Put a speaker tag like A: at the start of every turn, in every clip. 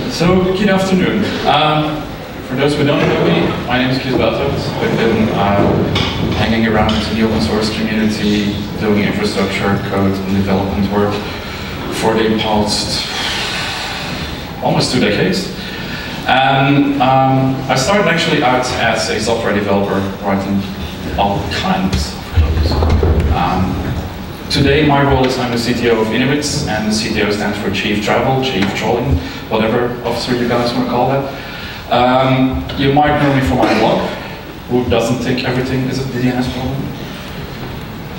A: So, good afternoon. For those who don't know me, my name is Kris. I've been hanging around in the open source community, doing infrastructure, code, and development work for the past almost 2 decades. And I started actually out as a software developer, writing all kinds of code. Today, my role is I'm the CTO of Inuits, and the CTO stands for Chief Travel, Chief Trolling, whatever officer you guys want to call that. You might know me from my blog. Who doesn't think everything is a DNS problem?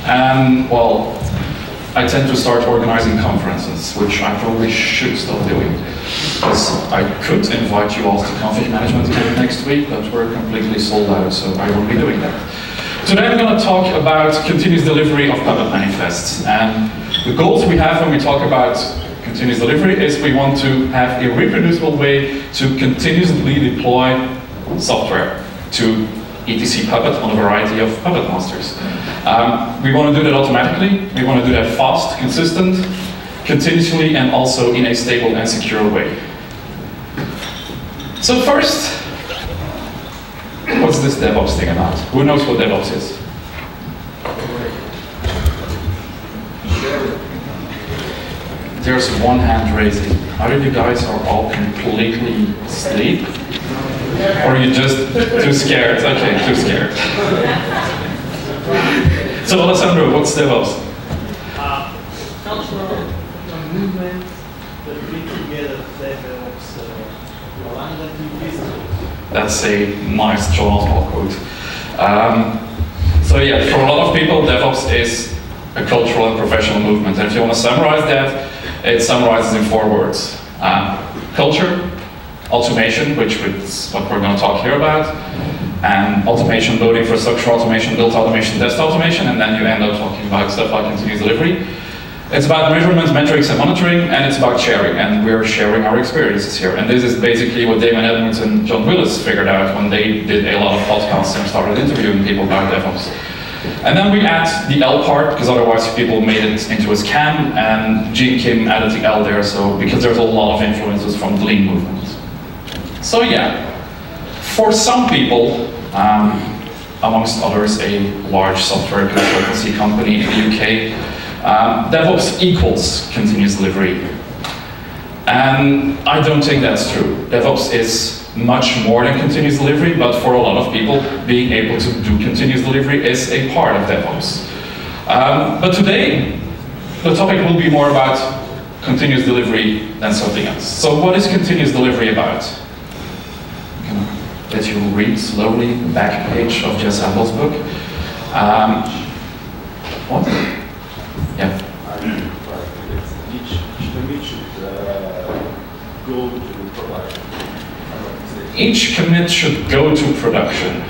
A: And, well, I tend to start organizing conferences, which I probably should stop doing. Because I could invite you all to config management camp next week, but we're completely sold out, so I won't be doing that. Today I'm going to talk about continuous delivery of Puppet manifests. And the goals we have when we talk about continuous delivery is we want to have a reproducible way to continuously deploy software to etc Puppet on a variety of Puppet masters. We want to do that automatically. We want to do that fast, consistent, continuously, and also in a stable and secure way. So first, what's this DevOps thing about? Who knows what DevOps is? There's one hand raising. Either you guys are all completely asleep, or you're just too scared. Okay, too scared. So Alessandro, what's DevOps?
B: Cultural movement that bring together DevOps,
A: That's a nice John Oswald quote. So yeah, for a lot of people, DevOps is a cultural and professional movement. And if you want to summarize that, it summarizes in 4 words. Culture, automation, which is what we're going to talk here about, and automation, both infrastructure automation, build automation, test automation, and then you end up talking about stuff like continuous delivery. It's about measurements, metrics, and monitoring, and it's about sharing, and we're sharing our experiences here. And this is basically what Damon Edmonds and John Willis figured out when they did a lot of podcasts and started interviewing people about DevOps. And then we add the L part, because otherwise people made it into a scam, and Gene Kim added the L there, so because there's a lot of influences from the Lean movement. So yeah, for some people, amongst others a large software consultancy company in the UK, DevOps equals continuous delivery. And I don't think that's true. DevOps is much more than continuous delivery, but for a lot of people, being able to do continuous delivery is a part of DevOps. But today, the topic will be more about continuous delivery than something else. So what is continuous delivery about? I'm gonna let you read slowly the back page of Jess Apple's book. What? Yeah. Each commit should go to production.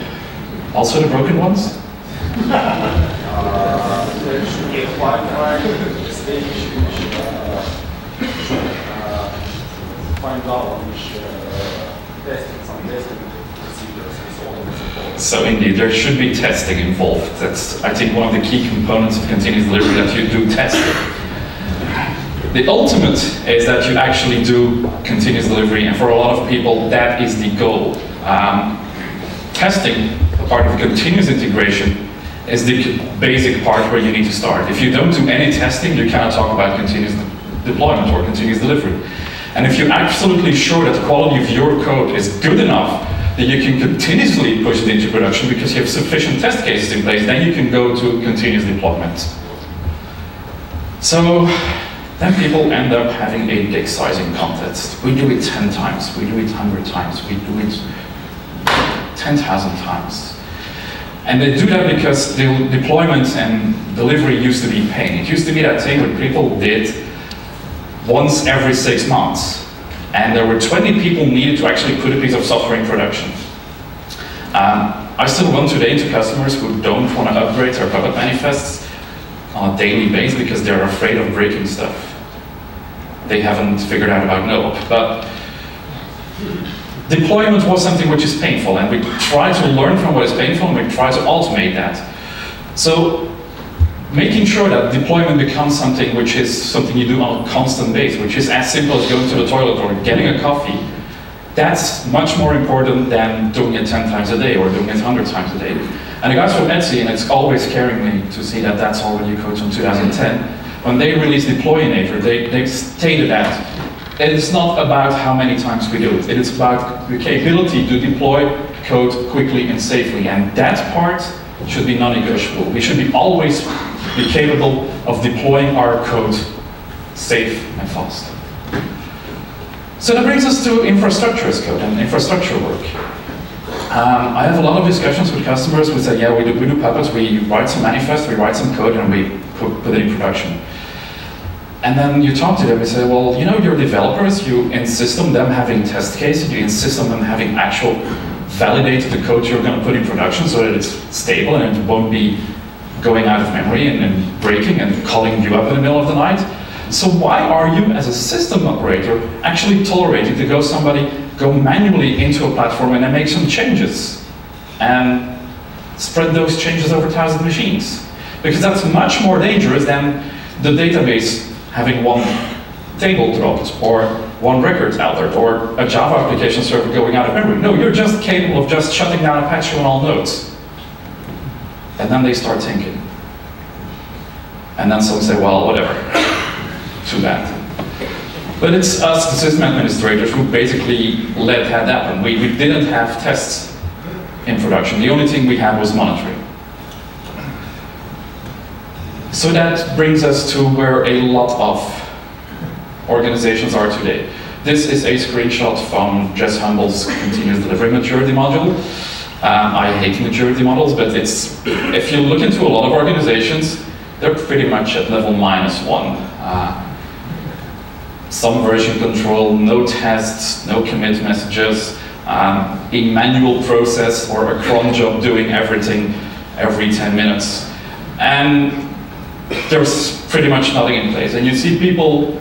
A: Also the broken ones?
C: There should be a flag stage which should find out which testing, some testing procedures and so on and so forth.
A: So indeed, there should be testing involved. That's, I think, one of the key components of continuous delivery, that you do testing. The ultimate is that you actually do continuous delivery, and for a lot of people, that is the goal. Testing, a part of continuous integration, is the basic part where you need to start. If you don't do any testing, you cannot talk about continuous deployment or continuous delivery. And if you're absolutely sure that the quality of your code is good enough that you can continuously push it into production because you have sufficient test cases in place, then you can go to continuous deployment. So then people end up having a gig sizing contest. We do it 10 times, we do it 100 times, we do it 10,000 times. And they do that because the deployment and delivery used to be pain. It used to be that thing where people did once every 6 months. And there were 20 people needed to actually put a piece of software in production. I still run today into customers who don't want to upgrade their Puppet manifests on a daily basis because they're afraid of breaking stuff. They haven't figured out about NoOp. But deployment was something which is painful, and we try to learn from what is painful, and we try to automate that. So making sure that deployment becomes something which is something you do on a constant basis, which is as simple as going to the toilet or getting a coffee, that's much more important than doing it 10 times a day or doing it 100 times a day. And the guys from Etsy, and it's always scaring me to see that that's already code from 2010, when they released Deployinator, they stated that it's not about how many times we do it. It is about the capability to deploy code quickly and safely, and that part should be non-negotiable. We should always be capable of deploying our code safe and fast. So that brings us to infrastructure as code and infrastructure work. I have a lot of discussions with customers who say, yeah, we do Puppet, we write some manifest, we write some code, and we put it in production. And then you talk to them and say, well, you know, your developers, you insist on them having test cases, you insist on them having actual validated the code you're going to put in production so that it's stable and it won't be going out of memory and breaking and calling you up in the middle of the night. So why are you, as a system operator, actually tolerating to go manually into a platform and then make some changes and spread those changes over 1,000 machines? Because that's much more dangerous than the database having one table dropped or one record altered or a Java application server going out of memory. No, you're just capable of just shutting down Apache on all nodes. And then they start thinking. And then some say, well, whatever, too bad. But it's us, the system administrators, who basically let that happen. We didn't have tests in production. The only thing we had was monitoring. So that brings us to where a lot of organizations are today. This is a screenshot from Jess Humble's continuous delivery maturity module. I hate maturity models, but if you look into a lot of organizations, they're pretty much at level -1. Some version control, no tests, no commit messages, a manual process or a cron job doing everything every 10 minutes. And there's pretty much nothing in place. And you see people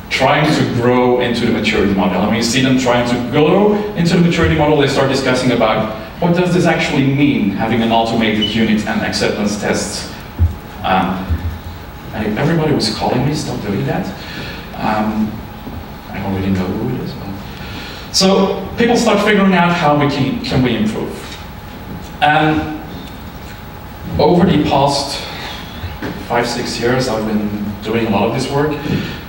A: trying to grow into the maturity model. And when you see them trying to grow into the maturity model, they start discussing about what does this actually mean, having an automated unit and acceptance tests. And everybody was calling me, stop doing that. I don't really know who it is. So people start figuring out how we can we improve. And over the past 5-6 years, I've been doing a lot of this work.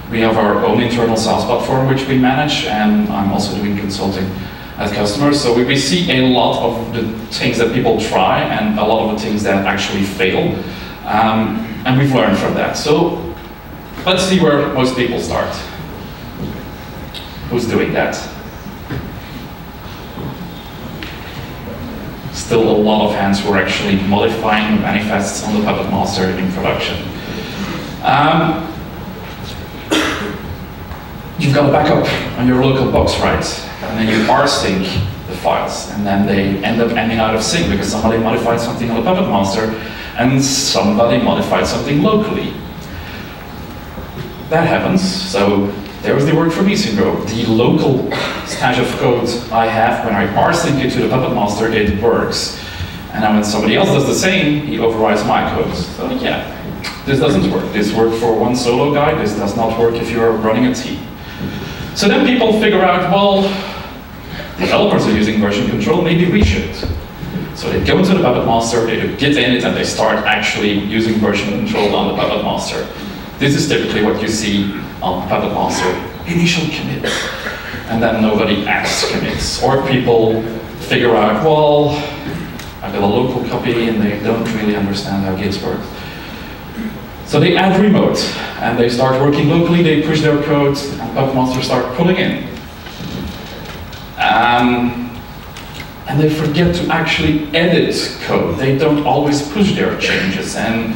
A: We have our own internal SaaS platform which we manage, and I'm also doing consulting as customers. So we see a lot of the things that people try and a lot of the things that actually fail. And we've learned from that. So let's see where most people start. Who's doing that? Still a lot of hands who are actually modifying manifests on the Puppet Master in production. You've got a backup on your local box, right? And then you rsync the files, and then they end up ending out of sync because somebody modified something on the Puppet Master and somebody modified something locally. That happens, so there's the work for me syndrome. The local stash of code I have, when I rsync it to the Puppet Master, it works. And then when somebody else does the same, he overrides my code. So yeah, this doesn't work. This worked for one solo guy, this does not work if you're running a team. So then people figure out, well, developers are using version control, maybe we should. So they go into the Puppet Master, they do git init, and they start actually using version control on the Puppet Master. This is typically what you see on the Puppet Master. Initial commit. And then nobody adds commits. Or people figure out, well, I've got a local copy and they don't really understand how gits work. So they add remote, and they start working locally, they push their code, and Puppet Master start pulling in. And they forget to actually edit code. They don't always push their changes, and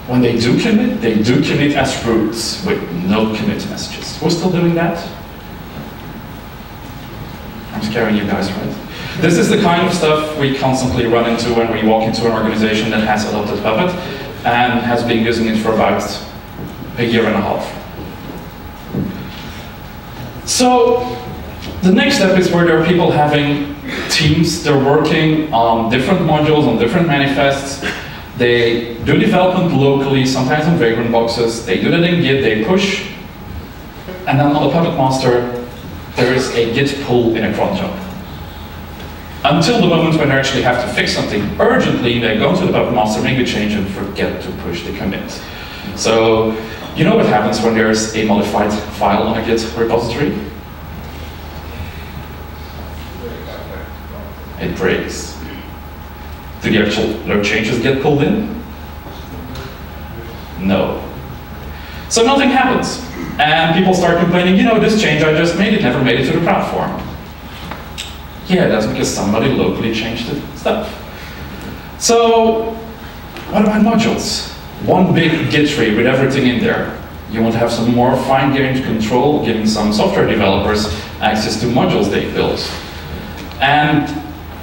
A: when they do commit as roots with no commit messages. Who's still doing that? I'm scaring you guys, right? This is the kind of stuff we constantly run into when we walk into an organization that has adopted Puppet and has been using it for about a year and a half. So the next step is where there are people having teams, they're working on different modules, on different manifests. They do development locally, sometimes on Vagrant boxes. They do that in Git, they push. And then on the Puppet Master, there is a Git pull in a cron job. Until the moment when they actually have to fix something urgently, they go to the Puppet Master, make a change, and forget to push the commit. So, you know what happens when there's a modified file on a Git repository? It breaks. Do the actual changes get pulled in? No. So nothing happens. And people start complaining, you know, this change I just made, it never made it to the platform. Yeah, that's because somebody locally changed the stuff. So, what about modules? One big Git tree with everything in there. You want to have some more fine-grained control, giving some software developers access to modules they built. And,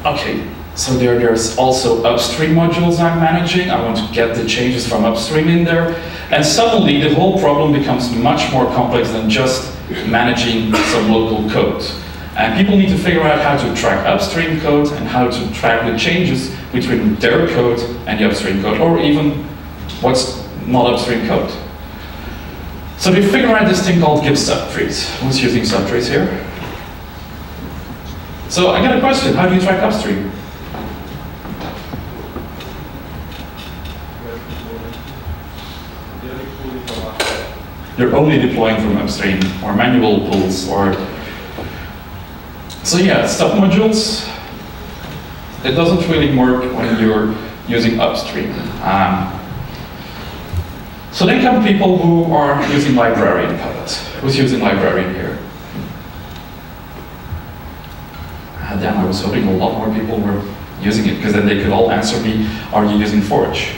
A: okay, so there's also upstream modules I'm managing. I want to get the changes from upstream in there. And suddenly the whole problem becomes much more complex than just managing some local code. And people need to figure out how to track upstream code and how to track the changes between their code and the upstream code, or even what's not upstream code. So they figure out this thing called Git subtrees. Who's using subtrees here? So I got a question, how do you track upstream? You're only deploying from upstream, or manual pulls, or... So yeah, submodules, it doesn't really work when you're using upstream. So then come people who are using librarian Puppet. Who's using librarian here? Damn, I was hoping a lot more people were using it, because then they could all answer me, are you using Forge?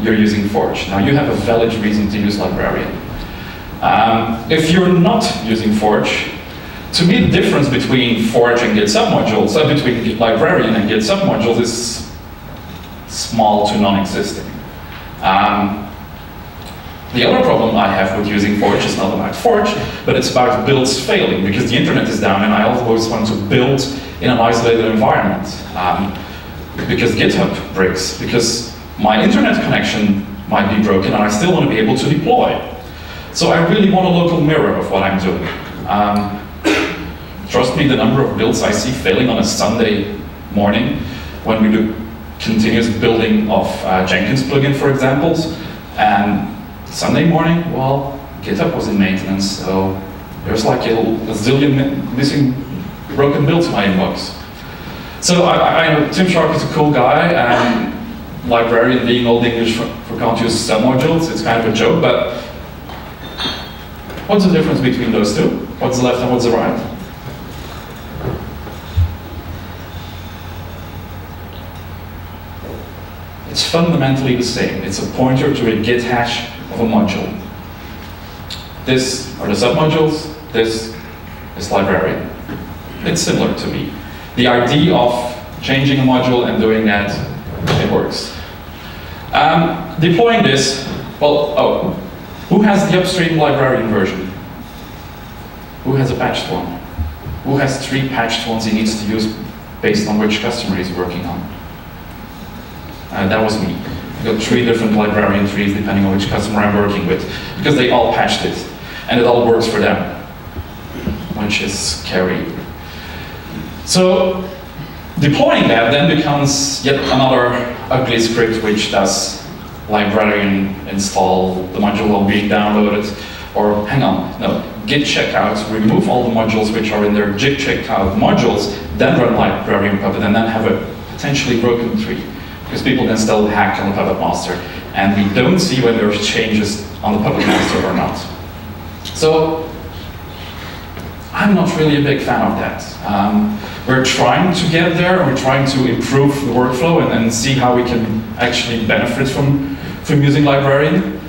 A: You're using Forge. Now you have a valid reason to use librarian. If you're not using Forge, to me the difference between Forge and Git submodules, between librarian and Git submodules is small to non-existent. The other problem I have with using Forge is not about Forge, but it's about builds failing, because the internet is down and I always want to build in an isolated environment. Because GitHub breaks, because my internet connection might be broken and I still want to be able to deploy. So I really want a local mirror of what I'm doing. Trust me, the number of builds I see failing on a Sunday morning when we do continuous building of Jenkins plugin, for examples, and Sunday morning, well, GitHub was in maintenance, so there's like a zillion missing broken builds in my inbox. So I know Tim Sharp is a cool guy, and librarian being Old English for can't use submodules, it's kind of a joke, but what's the difference between those two? What's the left and what's the right? It's fundamentally the same. It's a pointer to a Git hash of a module. This are the submodules, this is librarian. It's similar to me. The idea of changing a module and doing that, it works. Deploying this, well, who has the upstream librarian version? Who has a patched one? Who has 3 patched ones he needs to use based on which customer he's working on? That was me. I got 3 different librarian trees depending on which customer I'm working with, because they all patched it, and it all works for them, which is scary. So deploying that then becomes yet another ugly script which does librarian install the module while being downloaded, or hang on, no, git checkout, remove all the modules which are in their git checkout modules, then run librarian Puppet, and then have a potentially broken tree. Because people then still hack on the Puppet Master, and we don't see whether there's changes on the Puppet Master or not. So, I'm not really a big fan of that. We're trying to get there, we're trying to improve the workflow and see how we can actually benefit from using librarian.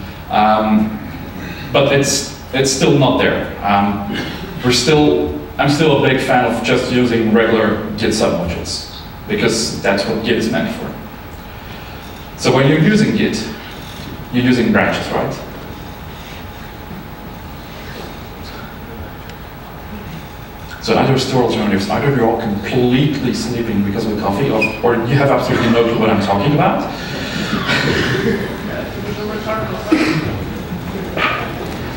A: But it's still not there. I'm still a big fan of just using regular Git submodules, because that's what Git is meant for. So when you're using Git, you're using branches, right? So now there's two alternatives. Either you're all completely sleeping because of the coffee, or you have absolutely no clue what I'm talking about.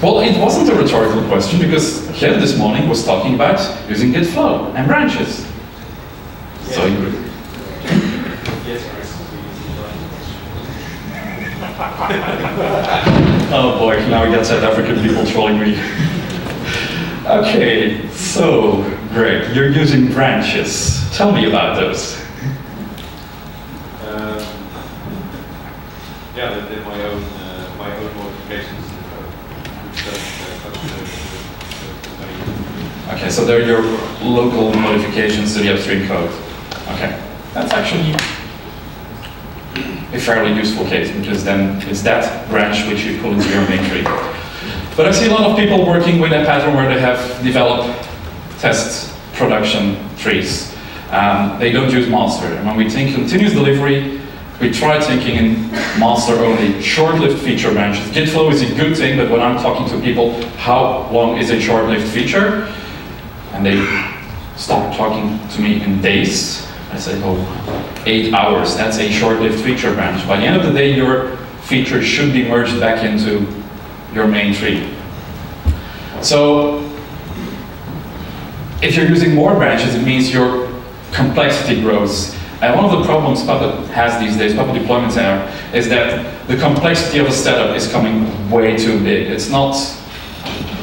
A: Well, it wasn't a rhetorical question because Ken this morning was talking about using Git flow and branches.
C: Yes.
A: So you...
C: Yes, Kris.
A: Oh boy, now we got South African people trolling me. Okay, so great. You're using branches. Tell me about those.
C: Yeah, they're my own modifications.
A: Okay, so they're your local modifications to the upstream code. Okay, that's actually a fairly useful case because then it's that branch which you pull into your main tree. But I see a lot of people working with a pattern where they have developed test production trees. They don't use master. And when we think continuous delivery, we try thinking in master only, short-lived feature branches. Git flow is a good thing, but when I'm talking to people, how long is a short-lived feature? And they start talking to me in days. I say, oh, 8 hours, that's a short-lived feature branch. By the end of the day, your feature should be merged back into your main tree. So, if you're using more branches, it means your complexity grows. And one of the problems Puppet has these days, Puppet Deployment Center, is that the complexity of a setup is coming way too big. It's not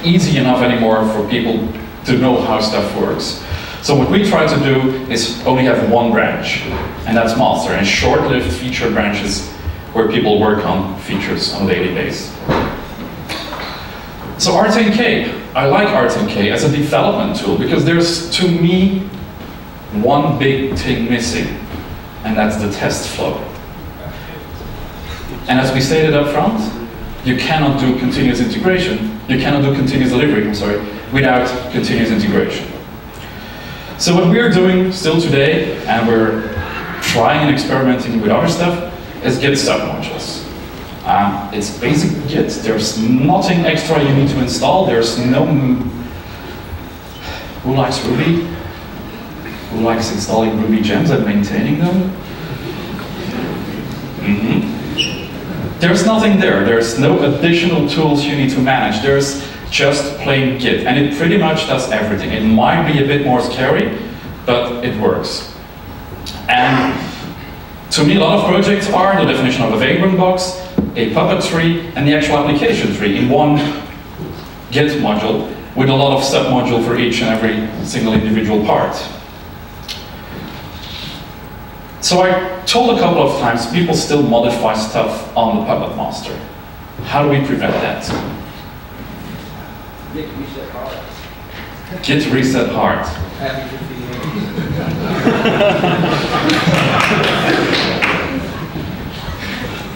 A: easy enough anymore for people to know how stuff works. So what we try to do is only have one branch, and that's master, and short-lived feature branches where people work on features on a daily basis. So R10K, I like R10K as a development tool because there's, to me, one big thing missing, and that's the test flow. And as we stated up front, you cannot do continuous integration, you cannot do continuous delivery, without continuous integration. So what we're doing still today, and we're trying and experimenting with other stuff, is Git submodules. It's basic Git. There's nothing extra you need to install. There's no... Who likes Ruby? Who likes installing Ruby gems and maintaining them? There's nothing there. There's no additional tools you need to manage. There's just plain Git, and it pretty much does everything. It might be a bit more scary, but it works. And to me, a lot of projects are the definition of a vagrant box, a Puppet tree, and the actual application tree in one Git module with a lot of sub-module for each and every single individual part. So I told a couple of times people still modify stuff on the Puppet master. How do we prevent that?
B: Git reset hard.
A: Git reset hard.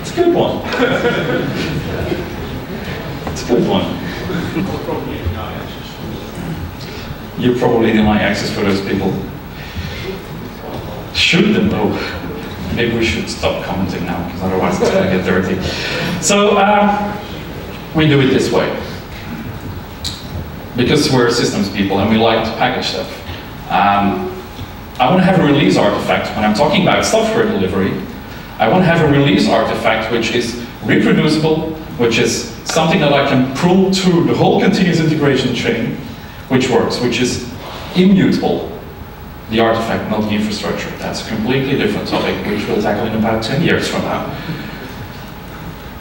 A: It's a good one. It's a good one. You probably deny access for those people. Shoot them though. Maybe we should stop commenting now, because otherwise it's going to get dirty. So we do it this way. Because we're systems people and we like to package stuff. I want to have a release artifact when I'm talking about software delivery. I want to have a release artifact which is reproducible, which is something that I can pull through the whole continuous integration chain, which works, which is immutable. The artifact, not the infrastructure. That's a completely different topic, which we'll tackle in about 10 years from now.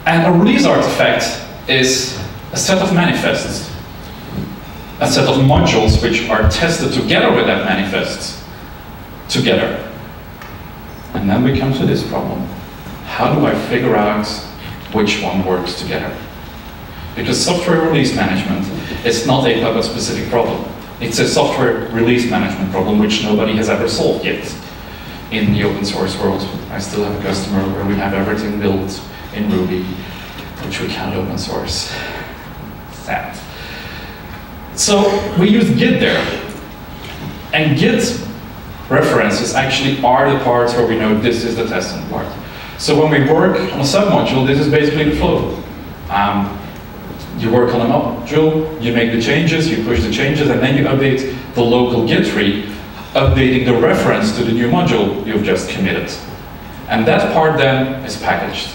A: And a release artifact is a set of manifests, a set of modules which are tested together with that manifest, together. And then we come to this problem. How do I figure out which one works together? Because software release management is not a Puppet-specific problem. It's a software release management problem which nobody has ever solved yet in the open source world. I still have a customer where we have everything built in Ruby, which we can't open source. Sad. So we use Git there. And Git references actually are the parts where we know this is the testing part. So when we work on a submodule, this is basically the flow. You work on a module, you make the changes, you push the changes, and then you update the local Git tree, updating the reference to the new module you've just committed. And that part then is packaged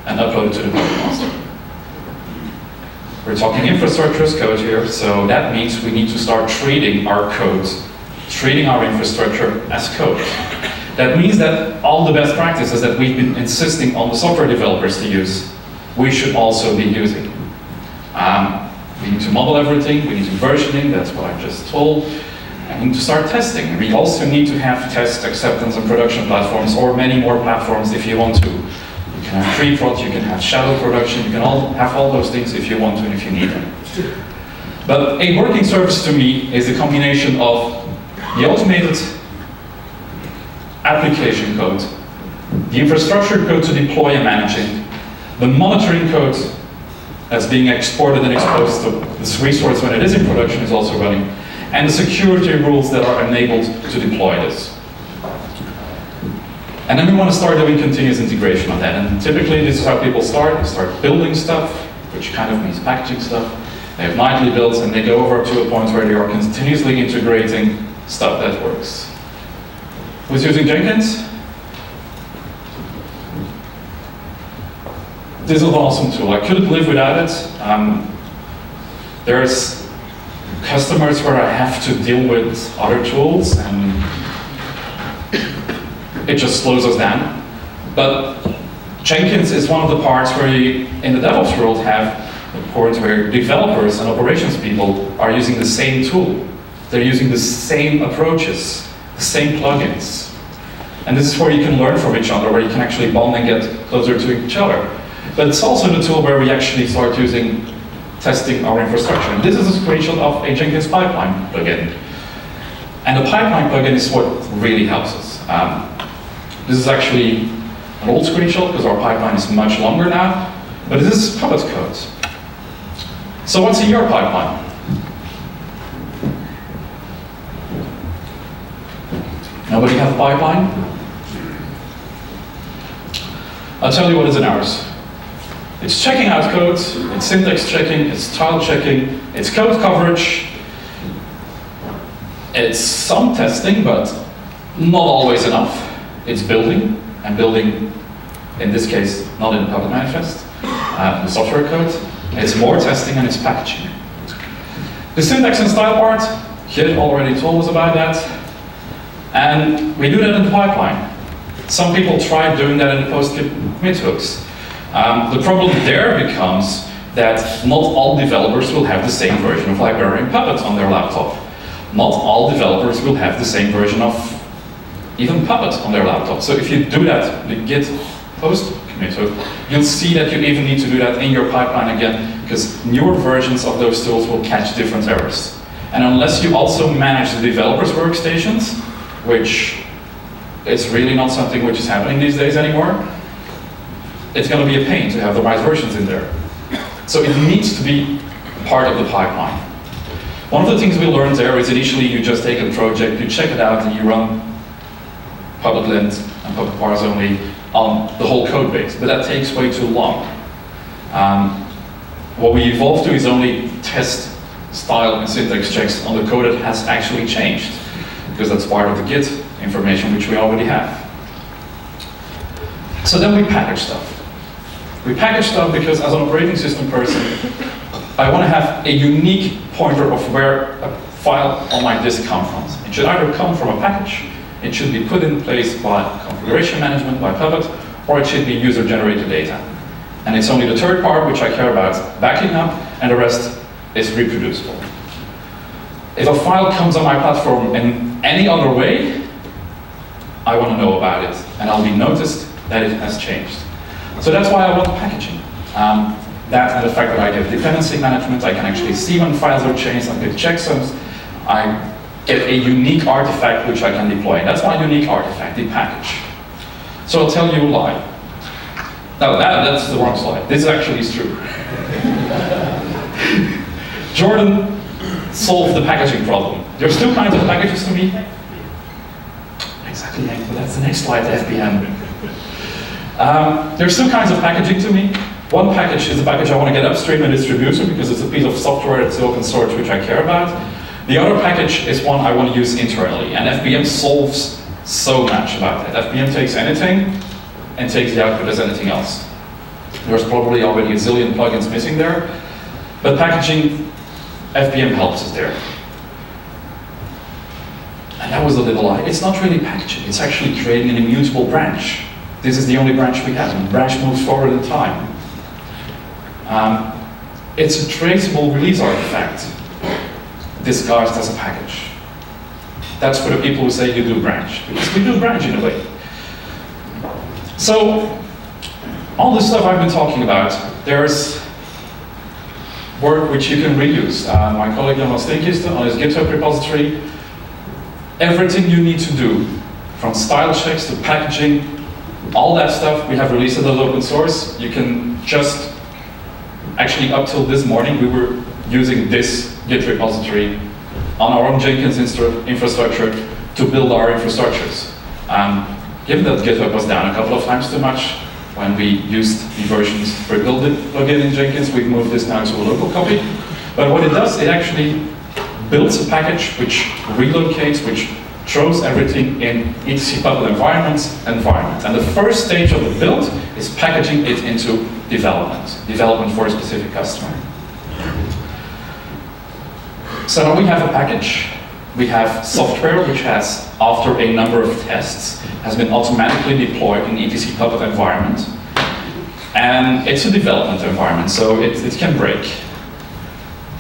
A: and uploaded to the code master. We're talking infrastructure as code here, so that means we need to start treating our code, treating our infrastructure as code. That means that all the best practices that we've been insisting on the software developers to use, we should also be using. We need to model everything, we need to versioning, that's what I just told. And we need to start testing. We also need to have test, acceptance, and production platforms, or many more platforms if you want to. You can have pre-prod, you can have shadow production, you can have all those things if you want to and if you need them. But a working service to me is a combination of the automated application code, the infrastructure code to deploy and managing, the monitoring code that's being exported and exposed to this resource when it is in production is also running, and the security rules that are enabled to deploy this. And then we want to start doing continuous integration on that. And typically this is how people start. They start building stuff, which kind of means packaging stuff. They have nightly builds and they go over to a point where they are continuously integrating stuff that works. Who's using Jenkins? This is an awesome tool. I couldn't live without it. There's customers where I have to deal with other tools and it just slows us down. But Jenkins is one of the parts where you, in the DevOps world, have a point where developers and operations people are using the same tool. They're using the same approaches, the same plugins. And this is where you can learn from each other, where you can actually bond and get closer to each other. But it's also the tool where we actually start using testing our infrastructure. And this is a screenshot of a Jenkins pipeline plugin. And the pipeline plugin is what really helps us. This is actually an old screenshot because our pipeline is much longer now, but this is Puppet code. So what's in your pipeline? Nobody has a pipeline? I'll tell you what is in ours. It's checking out code, it's syntax checking, it's style checking, it's code coverage, it's some testing, but not always enough. It's building, and building, in this case, not in the Puppet manifest, the software code. It's more testing and it's packaging. The syntax and style part, Git already told us about that. And we do that in the pipeline. Some people try doing that in the post-Git commit hooks. The problem there becomes that not all developers will have the same version of library and Puppet on their laptop. Not all developers will have the same version of even Puppet on their laptop. So if you do that, the Git post commit hook, you'll see that you even need to do that in your pipeline again, because newer versions of those tools will catch different errors. And unless you also manage the developers' workstations, which is really not something which is happening these days anymore, it's going to be a pain to have the right versions in there. So it needs to be part of the pipeline. One of the things we learned there is initially you just take a project, you check it out, and you run Puppet lint and Puppet parse only on the whole code base, but that takes way too long. What we evolved to is only test style and syntax checks on the code that has actually changed, because that's part of the Git information which we already have. So then we package stuff. We package stuff because as an operating system person, I want to have a unique pointer of where a file on my disk comes from. It should either come from a package, it should be put in place by configuration management, by Puppet, or it should be user-generated data. And it's only the third part which I care about backing up, and the rest is reproducible. If a file comes on my platform in any other way, I want to know about it, and I'll be noticed that it has changed. So that's why I want packaging. That and the fact that I get dependency management, I can actually see when files are changed, I get checksums, I get a unique artifact which I can deploy. That's my unique artifact, the package. So I'll tell you a lie. No, that's the wrong slide. This actually is true. Jordan solved the packaging problem. There's two kinds of packages to me. Exactly, but that's the next slide, FPM. There's two kinds of packaging to me. One package is a package I want to get upstream and distribution because it's a piece of software that's open source which I care about. The other package is one I want to use internally, and FBM solves so much about that. FBM takes anything and takes the output as anything else. There's probably already a zillion plugins missing there, but packaging, FBM helps us there. And that was a little lie. It's not really packaging, it's actually creating an immutable branch. This is the only branch we have, and the branch moves forward in time. It's a traceable release artifact disguised as a package. That's for the people who say you do branch, because we do branch in a way. So, all this stuff I've been talking about, there's work which you can reuse. My colleague Jan Stinkist on his GitHub repository, everything you need to do, from style checks to packaging, all that stuff we have released as open source. You can just, actually up till this morning, we were using this Git repository on our own Jenkins infrastructure to build our infrastructures. Given that GitHub was down a couple of times too much, when we used the versions for build it plugin in Jenkins, we've moved this now to a local copy. But what it does, it actually builds a package which relocates, which throws everything in etc Puppet environment. And the first stage of the build is packaging it into development for a specific customer. So now we have a package. We have software which has, after a number of tests, has been automatically deployed in etc Puppet environment. And it's a development environment, so it can break.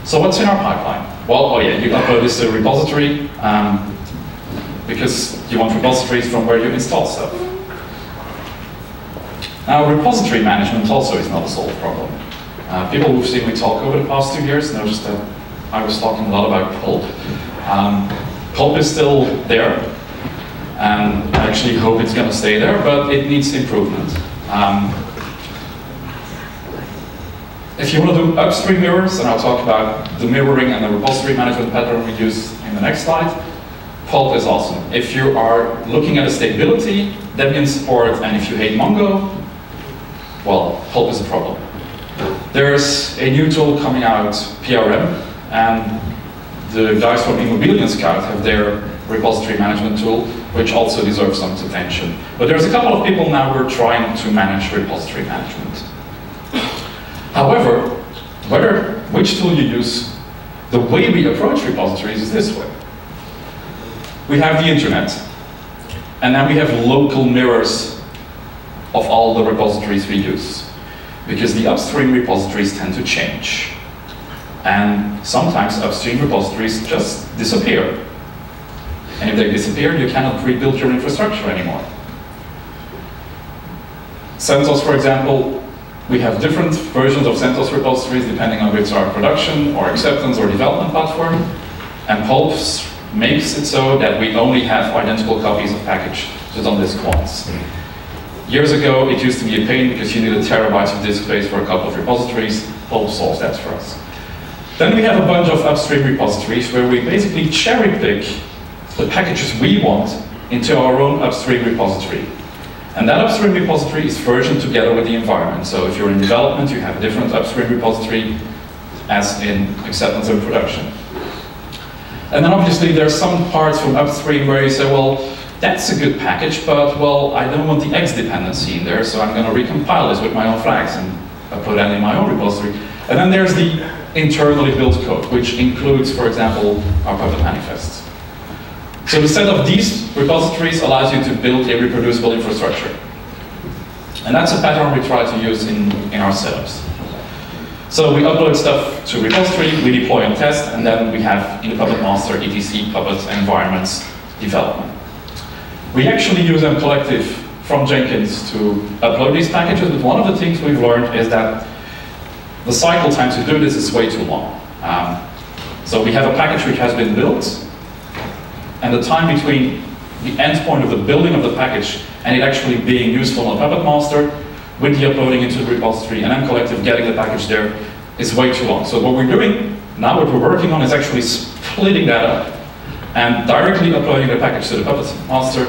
A: So what's in our pipeline? Well, oh yeah, you upload this to a repository, because you want repositories from where you install stuff. Now, repository management also is not a solved problem. People who've seen me talk over the past 2 years noticed that I was talking a lot about pulp. Pulp is still there, and I actually hope it's going to stay there, but it needs improvement. If you want to do upstream mirrors, and I'll talk about the mirroring and the repository management pattern we use in the next slide, Pulp is awesome. If you are looking at a stability, Debian support, and if you hate Mongo, well, Pulp is a problem. There's a new tool coming out, PRM, and the guys from Immobilien Scout have their repository management tool, which also deserves some attention. But there's a couple of people now who are trying to manage repository management. However, which tool you use, the way we approach repositories is this way. We have the internet, and then we have local mirrors of all the repositories we use, because the upstream repositories tend to change. And sometimes upstream repositories just disappear. And if they disappear, you cannot rebuild your infrastructure anymore. CentOS, for example, we have different versions of CentOS repositories depending on which are production or acceptance or development platform. And Pulp makes it so that we only have identical copies of package just on disk once. Years ago, it used to be a pain because you needed terabytes of disk space for a couple of repositories. Pulp solves that for us. Then we have a bunch of upstream repositories where we basically cherry pick the packages we want into our own upstream repository. And that upstream repository is versioned together with the environment. So if you're in development, you have a different upstream repository as in acceptance and production. And then obviously there's some parts from upstream where you say, well, that's a good package, but well, I don't want the X dependency in there, so I'm going to recompile this with my own flags and put that in my own repository. And then there's the internally built code, which includes, for example, our Puppet manifests. So the set of these repositories allows you to build a reproducible infrastructure. And that's a pattern we try to use in our setups. So we upload stuff to repository, we deploy and test, and then we have in the Puppet master, etc, Puppet environments development. We actually use a collective from Jenkins to upload these packages, but one of the things we've learned is that the cycle time to do this is way too long. So we have a package which has been built, and the time between the endpoint of the building of the package and it actually being useful on Puppet master, with the uploading into the repository, and then collective getting the package there, is way too long. So what we're doing, now what we're working on is actually splitting that up, and directly uploading the package to the Puppet master,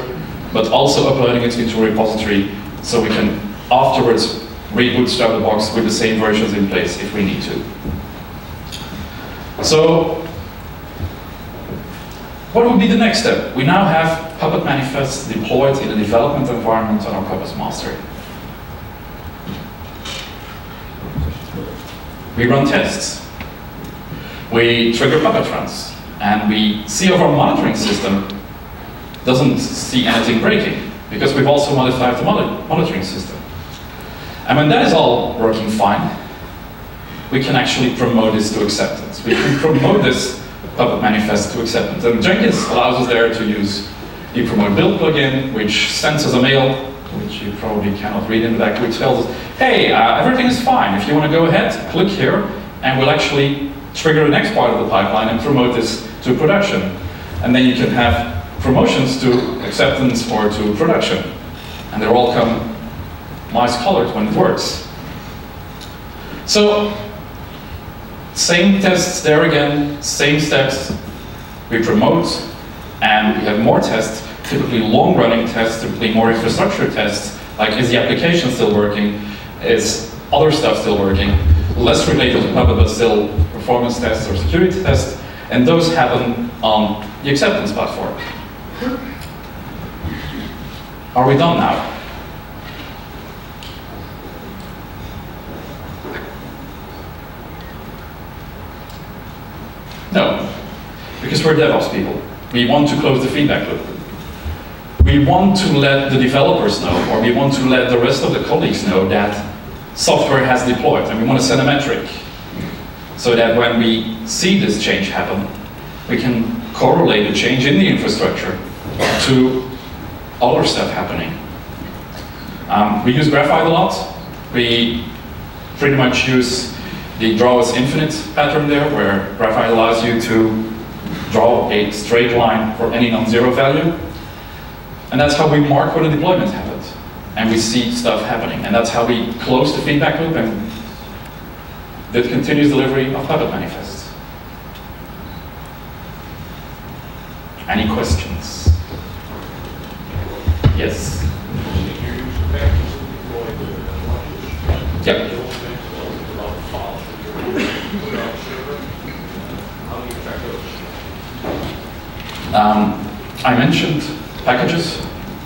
A: but also uploading it into a repository, so we can afterwards, re-bootstrap the box with the same versions in place if we need to. So, what would be the next step? We now have Puppet manifests deployed in a development environment on our Puppet master. We run tests. We trigger Puppet runs. And we see if our monitoring system doesn't see anything breaking, because we've also modified the monitoring system. And when that is all working fine, we can actually promote this to acceptance. We can promote this Puppet manifest to acceptance. And Jenkins allows us there to use the promote build plugin, which sends us a mail, which you probably cannot read in the back, which tells us, hey, everything is fine. If you want to go ahead, click here, and we'll actually trigger the next part of the pipeline and promote this to production. And then you can have promotions to acceptance or to production. And they all come nice colored when it works. So, same tests there again, same steps. We promote, and we have more tests, typically long-running tests, typically more infrastructure tests, like is the application still working, is other stuff still working, less related to Puppet, but still performance tests or security tests, and those happen on the acceptance platform. Are we done now? No, because we're DevOps people. We want to close the feedback loop. We want to let the developers know, or we want to let the rest of the colleagues know that software has deployed, and we want to send a metric, so that when we see this change happen, we can correlate the change in the infrastructure to other stuff happening. We use Graphite a lot. We pretty much use the draw as infinite pattern there, where Graphite allows you to draw a straight line for any non-zero value. And that's how we mark where the deployment happened. And we see stuff happening. And that's how we close the feedback loop and did continuous delivery of Puppet manifests. Any questions? Yes? Yep. I mentioned packages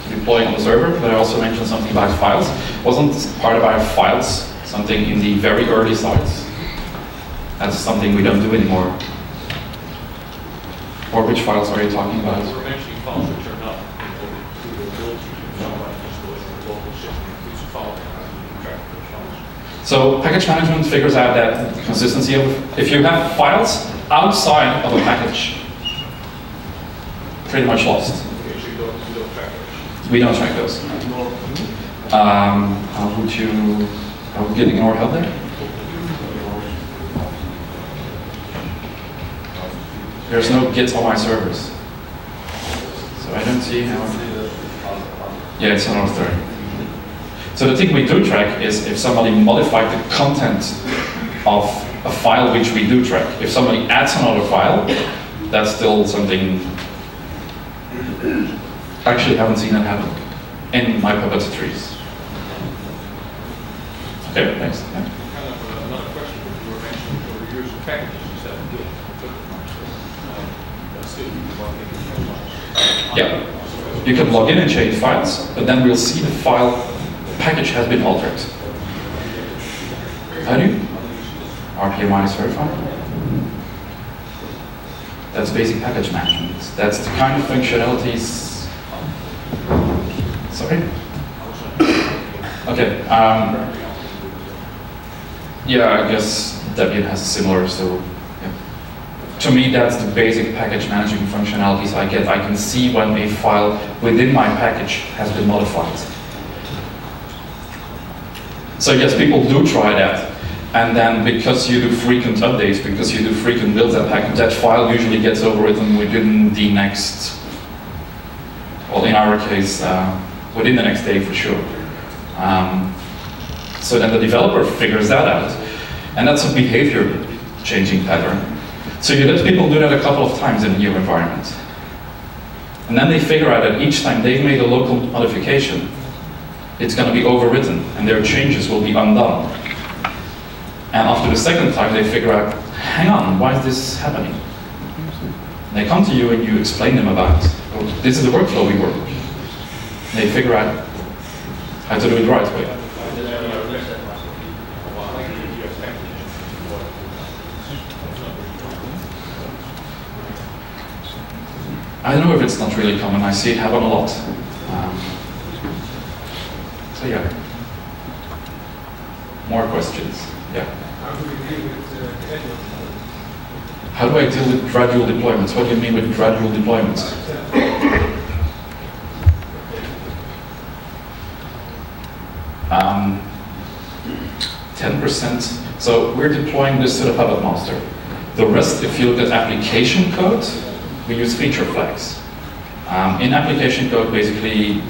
A: to deploy on the server, but I also mentioned something about files. Wasn't part of our files something in the very early sites? That's something we don't do anymore. Or which files are you talking about?
C: We're mentioning files which are not included to the build local system includes a file track those files.
A: So package management figures out that consistency of, if you have files outside of a package, pretty much lost.
C: Okay, so you don't track those.
A: We don't track those. How would you ignore help there? There's no Git on my servers. So I don't see how. Yeah, it's another story. So the thing we do track is if somebody modified the content of a file which we do track. If somebody adds another file, that's still something. I actually haven't seen that happen in my Puppet trees. Okay, next. Yeah.
C: Kind of another question. You were mentioning the use of packages instead of Git.
A: Yeah. You can log in and change files, but then we'll see the file package has been altered. How do you? RPMI is verified. That's basic package management. That's the kind of functionalities. Sorry? Okay. Yeah, I guess Debian has similar, so yeah. To me, that's the basic package management functionalities I get. I can see when a file within my package has been modified. So yes, people do try that. And then because you do frequent updates, because you do frequent builds, that file usually gets overwritten within the next, well, in our case, within the next day for sure. So then the developer figures that out. And that's a behavior changing pattern. So you let people do that a couple of times in a new environment. And then they figure out that each time they've made a local modification, it's going to be overwritten, and their changes will be undone. And after the second time, they figure out, hang on, why is this happening? And they come to you and you explain them about, oh, this is the workflow we work with. And they figure out how to do it the right way. I don't know if it's not really common. I see it happen a lot. So yeah. More questions? Yeah.
D: How do we deal with gradual?
A: How do I deal with gradual deployments? What do you mean with gradual deployments? 10%. So we're deploying this to the puppet master. The rest, if you look at application code, we use feature flags. In application code, basically,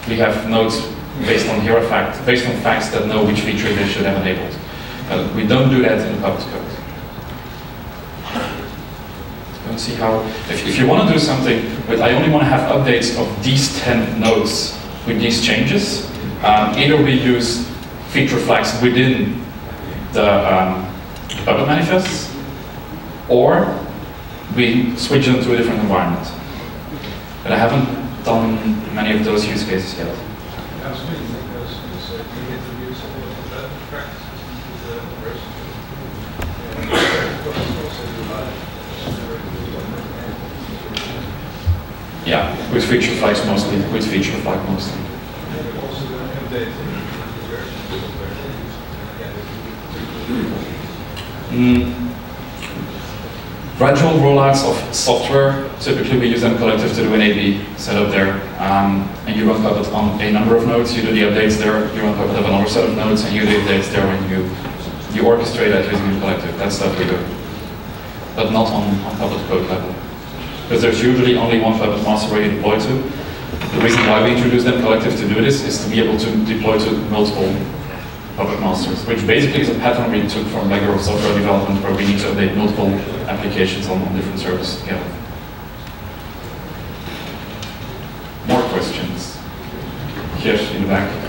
A: we have nodes based on facts that know which feature they should have enabled. We don't do that in the puppet code. You want to see how, if you want to do something with, I only want to have updates of these 10 nodes with these changes, either we use feature flags within the puppet manifests, or we switch them to a different environment. But I haven't done many of those use cases yet. Yeah, with feature flags mostly. With feature flag mostly. Gradual rollouts of software, typically we use them collective to do an A/B setup there. And you run Puppet on a number of nodes, you do the updates there, you run Puppet on another set of nodes, and you do the updates there, and you orchestrate that using the collective. That's stuff we do. But not on Puppet code level. Because there's usually only one Puppet master where you deploy to. The reason why we introduce them collective to do this is to be able to deploy to multiple Puppet masters, which basically is a pattern we took from regular software development where we need to update multiple applications on different services together. More questions? Here in the back.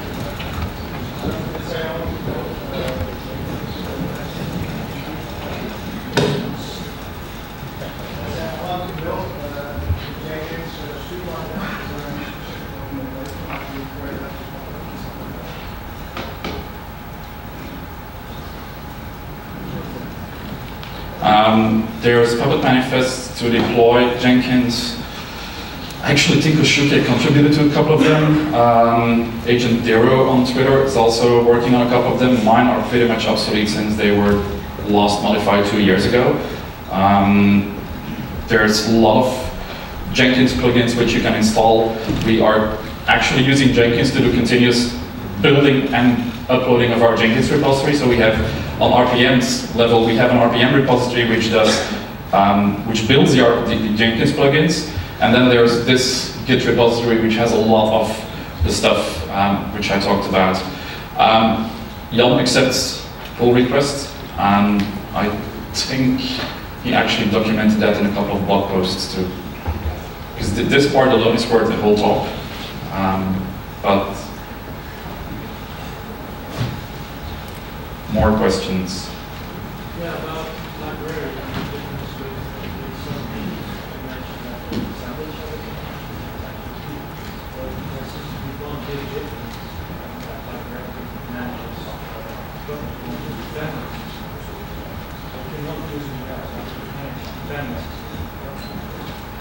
A: There's Puppet manifests to deploy Jenkins. I actually think Oshuke contributed to a couple of them. Agent Dero on Twitter is also working on a couple of them. Mine are pretty much obsolete since they were last modified 2 years ago. There's a lot of Jenkins plugins which you can install. We are actually using Jenkins to do continuous building and uploading of our Jenkins repository. So we have, on RPM's level, we have an RPM repository which does, which builds the Jenkins plugins, and then there's this Git repository which has a lot of the stuff which I talked about. Jan accepts pull requests, and I think he actually documented that in a couple of blog posts too. Because this part alone is worth the whole talk, but more questions?
B: Yeah, about library.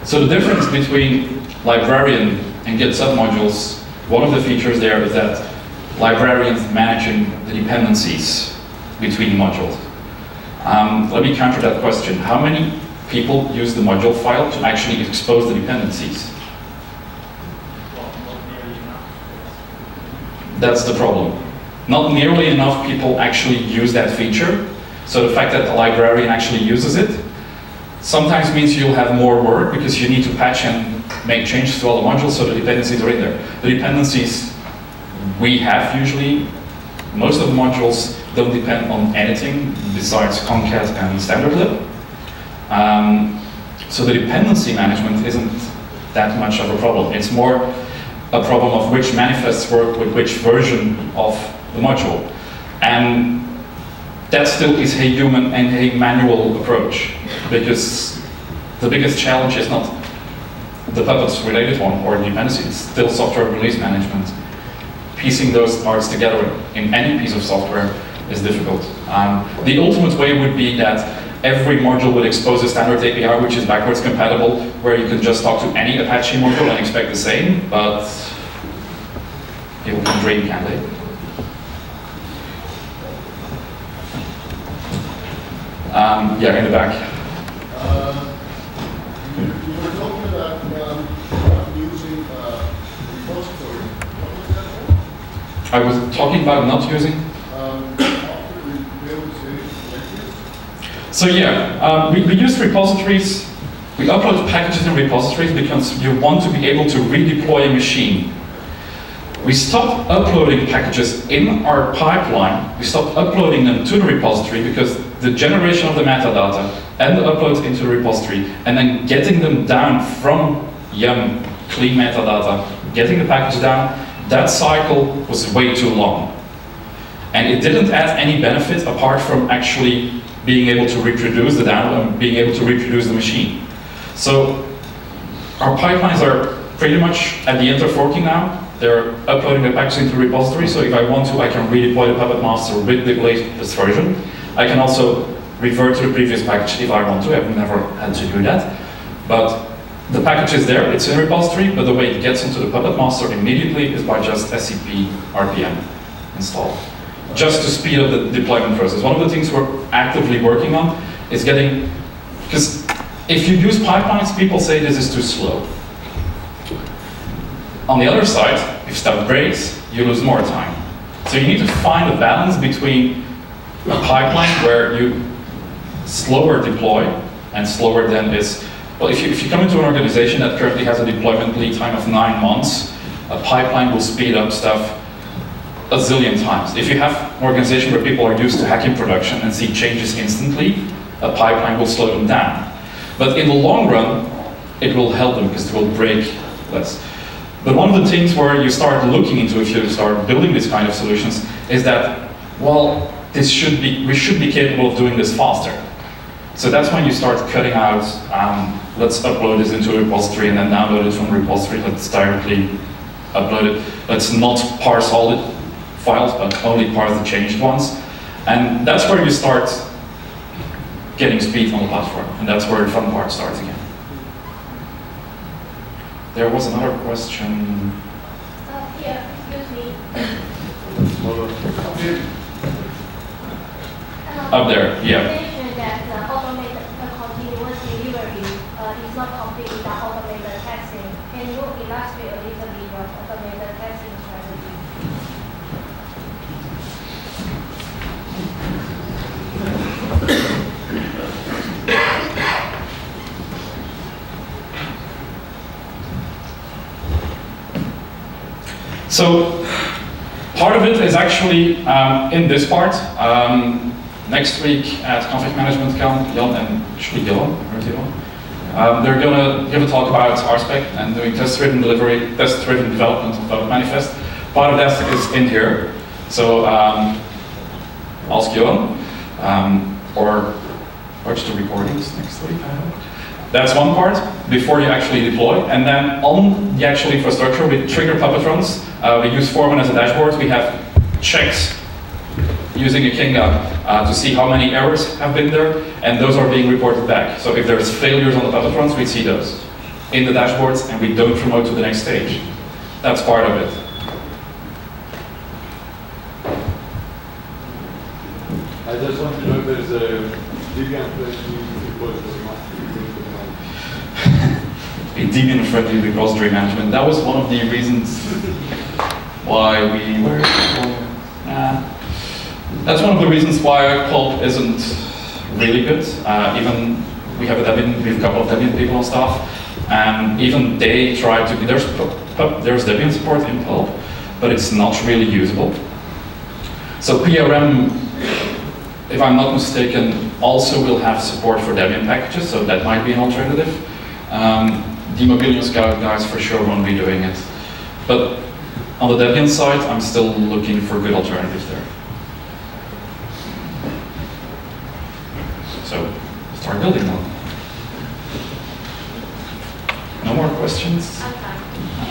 A: So the difference between librarian and Git submodules, one of the features there is that librarians managing the dependencies between modules. Let me counter that question. How many people use the module file to actually expose the dependencies? That's the problem. Not nearly enough people actually use that feature. So the fact that the librarian actually uses it sometimes means you'll have more work because you need to patch and make changes to all the modules so the dependencies are in there. The dependencies we have usually, most of the modules don't depend on anything besides concat and standard lib. So the dependency management isn't that much of a problem. It's more a problem of which manifests work with which version of the module. And that still is a human and a manual approach, because the biggest challenge is not the Puppets related one or the dependency, it's still software release management. Piecing those parts together in any piece of software is difficult. The ultimate way would be that every module would expose a standard API which is backwards compatible, where you can just talk to any Apache module and expect the same, but people can dream, can't they? Yeah, in the back.
E: You were talking about using repository. What was that for?
A: I was talking about not using. So yeah, we use repositories. We upload packages in repositories because you want to be able to redeploy a machine. We stopped uploading packages in our pipeline. We stopped uploading them to the repository because the generation of the metadata and the uploads into the repository and then getting them down from yum, clean metadata, getting the package down, that cycle was way too long. And it didn't add any benefit apart from actually being able to reproduce the download and being able to reproduce the machine. So our pipelines are pretty much at the end of forking now. They're uploading the package into the repository, so if I want to, I can redeploy the Puppet master with the latest version. I can also revert to the previous package if I want to. I've never had to do that. But the package is there, it's in repository, but the way it gets into the Puppet master immediately is by just SCP RPM install, just to speed up the deployment process. One of the things we're actively working on is getting, because if you use pipelines, people say this is too slow. On the other side, if stuff breaks, you lose more time. So you need to find a balance between a pipeline where you slower deploy, and slower than is, well, if you come into an organization that currently has a deployment lead time of 9 months, a pipeline will speed up stuff a zillion times. If you have an organization where people are used to hacking production and see changes instantly, a pipeline will slow them down. But in the long run, it will help them because it will break less. But one of the things where you start looking into, if you start building these kind of solutions, is that, well, we should be capable of doing this faster. So that's when you start cutting out, let's upload this into a repository and then download it from the repository, let's directly upload it. Let's not parse all the files, but only parse the changed ones. And that's where you start getting speed on the platform, and that's where the fun part starts again. There was another question.
F: Here, excuse me.
A: Up there, yeah.
F: You mentioned that automated continuous delivery is not complete without automated testing. Can you illustrate a little bit of automated testing strategy?
A: So part of it is actually in this part. Next week at Config Management Camp, Jan and Jan, where's Jan? They're going to give a talk about RSpec and doing test-driven delivery, test-driven development of Puppet Manifest. Part of that is in here. So ask Jan, or watch the recordings next week, I hope. That's one part, before you actually deploy. And then on the actual infrastructure, we trigger Puppet runs. We use Foreman as a dashboard. We have checks using a Kinga to see how many errors have been there, and those are being reported back. So if there's failures on the Puppet runs, we see those in the dashboards, and we don't promote to the next stage. That's part of it.
D: I just want to know if there's a Debian-friendly repository
A: A Debian-friendly repository management. That was one of the reasons why we were. That's one of the reasons why Pulp isn't really good. Even we have a couple of Debian people on staff, and even they try to. There's Debian support in Pulp, but it's not really usable. So PRM, if I'm not mistaken, also will have support for Debian packages, so that might be an alternative. The Mobilio Scout guys for sure won't be doing it. But on the Debian side, I'm still looking for good alternatives there. So, start building one. No more questions?
F: Okay.